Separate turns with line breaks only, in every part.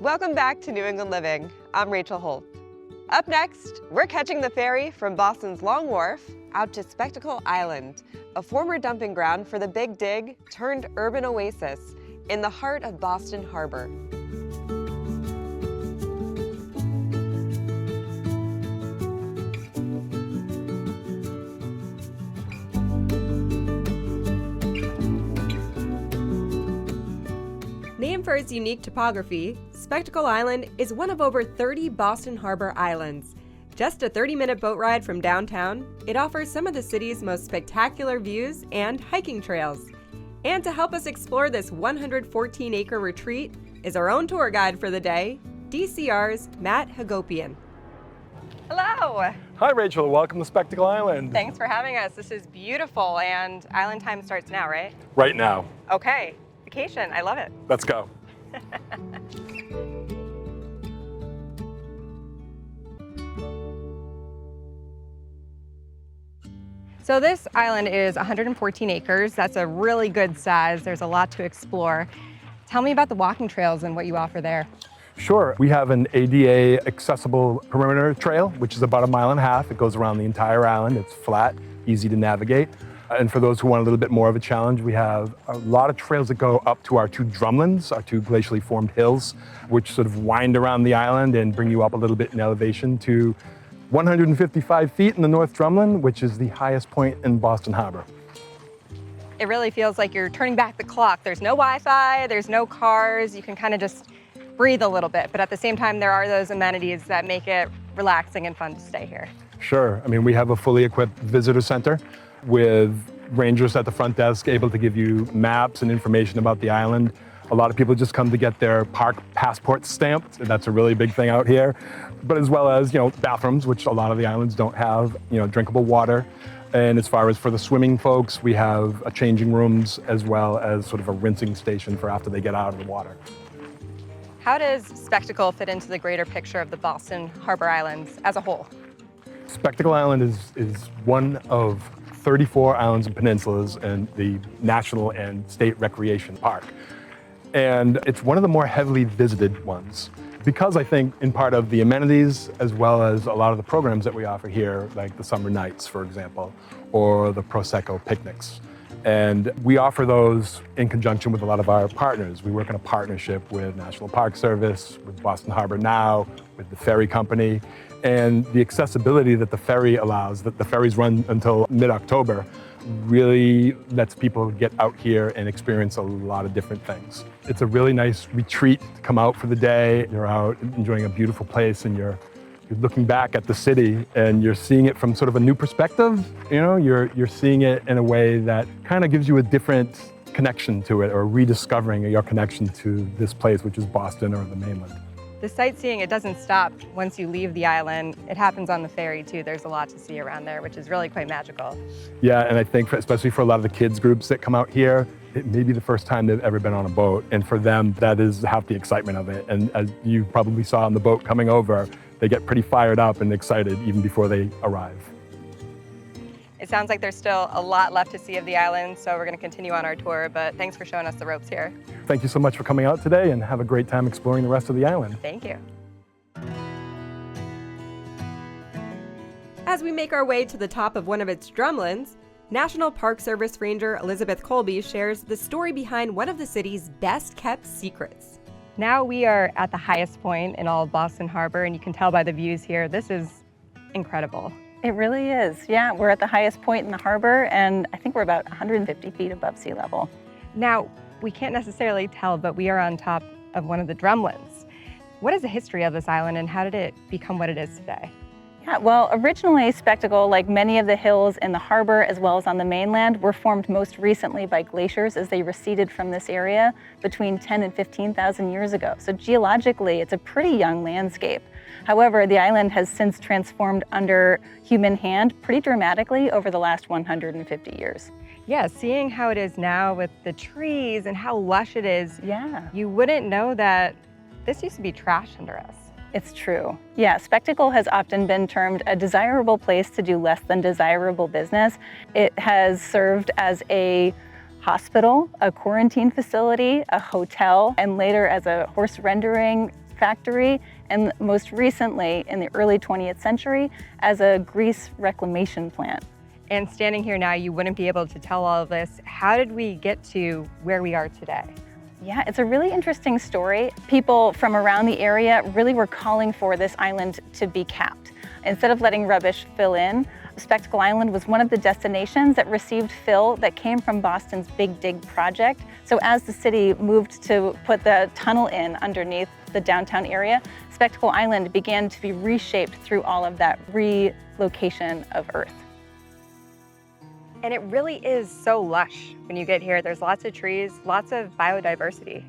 Welcome back to New England Living. I'm Rachel Holt. Up next, we're catching the ferry from Boston's Long Wharf out to Spectacle Island, a former dumping ground for the Big Dig turned urban oasis in the heart of Boston Harbor. Named for its unique topography, Spectacle Island is one of over 30 Boston Harbor islands. Just a 30-minute boat ride from downtown, it offers some of the city's most spectacular views and hiking trails. And to help us explore this 114-acre retreat is our own tour guide for the day, DCR's Matt Hagopian. Hello!
Hi Rachel, welcome to Spectacle Island.
Thanks for having us. This is beautiful, and island time starts now, right?
Right now.
Okay, vacation, I love it.
Let's go.
So this island is 114 acres. That's a really good size. There's a lot to explore. Tell me about the walking trails and what you offer there.
Sure. We have an ADA accessible perimeter trail, which is about 1.5 miles. It goes around the entire island. It's flat, easy to navigate. And for those who want a little bit more of a challenge, we have a lot of trails that go up to our 2 drumlins, our 2 glacially formed hills, which sort of wind around the island and bring you up a little bit in elevation to 155 feet in the North Drumlin, which is the highest point in Boston Harbor.
It really feels like you're turning back the clock. There's no Wi-Fi, there's no cars. You can kind of just breathe a little bit, but at the same time, there are those amenities that make it relaxing and fun to stay here.
Sure. I mean, we have a fully equipped visitor center with rangers at the front desk able to give you maps and information about the island. A lot of people just come to get their park passports stamped, and that's a really big thing out here. But as well as, bathrooms, which a lot of the islands don't have, drinkable water. And as far as for the swimming folks, we have changing rooms as well as sort of a rinsing station for after they get out of the water.
How does Spectacle fit into the greater picture of the Boston Harbor Islands as a whole?
Spectacle Island is one of 34 islands and peninsulas in the National and State Recreation Park. And it's one of the more heavily visited ones because I think in part of the amenities as well as a lot of the programs that we offer here, like the summer nights, for example, or the Prosecco picnics. And we offer those in conjunction with a lot of our partners. We work in a partnership with National Park Service, with Boston Harbor Now, with the ferry company, and the accessibility that the ferry allows, that the ferries run until mid-October, really lets people get out here and experience a lot of different things. It's a really nice retreat to come out for the day. You're out enjoying a beautiful place and you're looking back at the city and you're seeing it from sort of a new perspective. You're seeing it in a way that kind of gives you a different connection to it, or rediscovering your connection to this place, which is Boston or the mainland.
The sightseeing, it doesn't stop once you leave the island. It happens on the ferry too. There's a lot to see around there, which is really quite magical.
Yeah, and I think especially for a lot of the kids groups that come out here, it may be the first time they've ever been on a boat. And for them, that is half the excitement of it. And as you probably saw on the boat coming over, they get pretty fired up and excited even before they arrive.
It sounds like there's still a lot left to see of the island, so we're going to continue on our tour, but thanks for showing us the ropes here.
Thank you so much for coming out today, and have a great time exploring the rest of the island.
Thank you. As we make our way to the top of one of its drumlins, National Park Service Ranger Elizabeth Colby shares the story behind one of the city's best-kept secrets. Now we are at the highest point in all of Boston Harbor, and you can tell by the views here, this is incredible.
It really is. Yeah, we're at the highest point in the harbor, and I think we're about 150 feet above sea level.
Now, we can't necessarily tell, but we are on top of one of the drumlins. What is the history of this island, and how did it become what it is today?
Yeah, well, originally Spectacle, like many of the hills in the harbor as well as on the mainland, were formed most recently by glaciers as they receded from this area between 10 and 15,000 years ago. So geologically, it's a pretty young landscape. However, the island has since transformed under human hand pretty dramatically over the last 150 years.
Yeah, seeing how it is now with the trees and how lush it is,
yeah,
you wouldn't know that this used to be trash under us.
It's true. Yeah, Spectacle has often been termed a desirable place to do less than desirable business. It has served as a hospital, a quarantine facility, a hotel, and later as a horse rendering factory, and most recently, in the early 20th century, as a grease reclamation plant.
And standing here now, you wouldn't be able to tell all of this. How did we get to where we are today?
Yeah, it's a really interesting story. People from around the area really were calling for this island to be capped. Instead of letting rubbish fill in, Spectacle Island was one of the destinations that received fill that came from Boston's Big Dig project. So as the city moved to put the tunnel in underneath the downtown area, Spectacle Island began to be reshaped through all of that relocation of earth.
And it really is so lush when you get here. There's lots of trees, lots of biodiversity.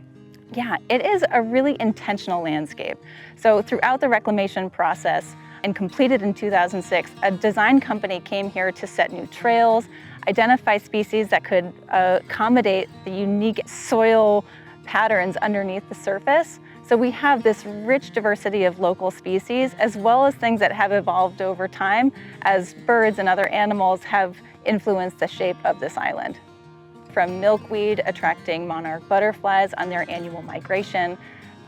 Yeah, it is a really intentional landscape. So throughout the reclamation process, and completed in 2006, a design company came here to set new trails, identify species that could accommodate the unique soil patterns underneath the surface. So we have this rich diversity of local species, as well as things that have evolved over time as birds and other animals have influenced the shape of this island. From milkweed attracting monarch butterflies on their annual migration,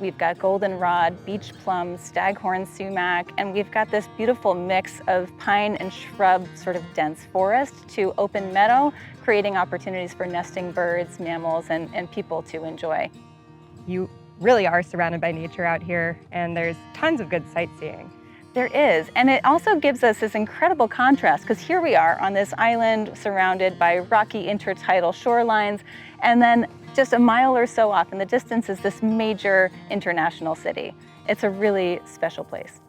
we've got goldenrod, beach plum, staghorn sumac, and we've got this beautiful mix of pine and shrub, sort of dense forest, to open meadow, creating opportunities for nesting birds, mammals, and people to enjoy.
You really are surrounded by nature out here, and there's tons of good sightseeing.
There is, and it also gives us this incredible contrast, because here we are on this island surrounded by rocky intertidal shorelines, and then just a mile or so off in the distance is this major international city. It's a really special place.